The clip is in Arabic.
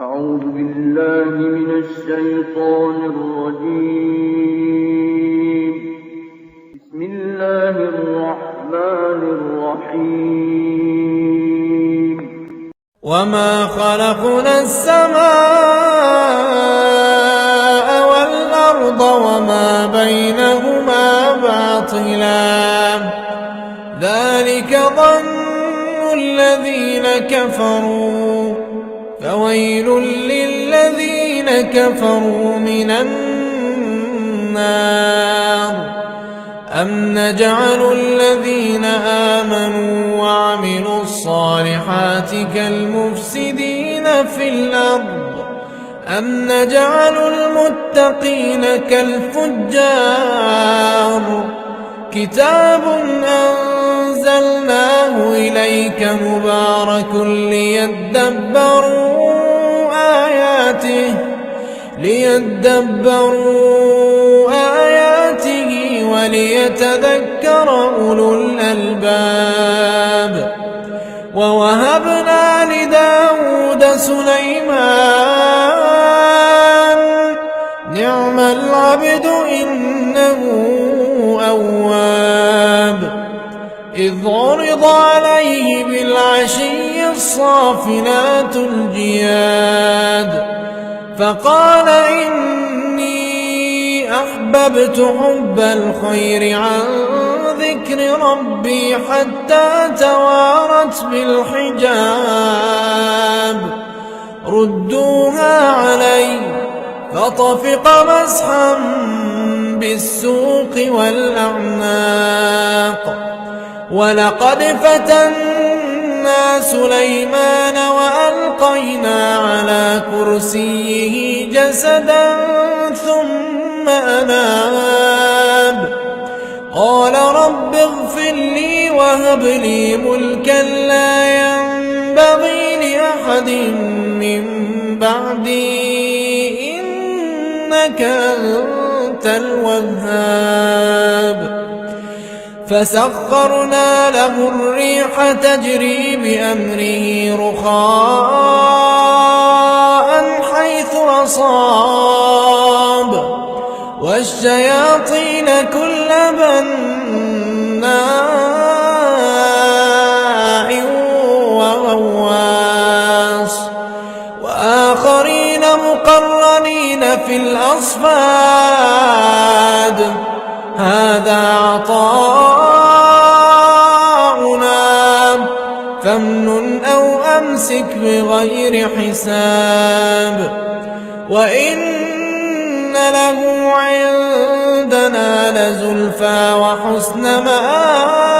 أعوذ بالله من الشيطان الرجيم. بسم الله الرحمن الرحيم. وما خلقنا السماء والأرض وما بينهما باطلا ذلك ظن الذين كفروا فويل للذين كفروا من النار. أم نجعل الذين آمنوا وعملوا الصالحات كالمفسدين في الأرض أم نجعل المتقين كالفجار. كتاب أنزلناه إليك مبارك ليدبروا آياته وليتذكر أولو الألباب. ووهبنا لداود سليمان نعم العبد إنه أواب. إذ عرض عليه بالعشي الصافنات الجياد فقال إني أحببت حب الخير عن ذكر ربي حتى توارت بالحجاب. ردوها علي فطفق مسحا بالسوق والأعناق. ولقد فتنا سليمان وألقينا على كرسيه جسدا ثم أناب. قال رب اغفر لي وهب لي ملكا لا ينبغي لأحد من بعدي إنك أنت الوهاب. فسخرنا له الريح تجري بأمره رخاء حيث أصاب والشياطين كل بناء وغواص وآخرين مقرنين في الأصفاد. هذا عطاؤنا فامنن أو أمسك بغير حساب. وإن له عندنا لزلفى وحسن مآب.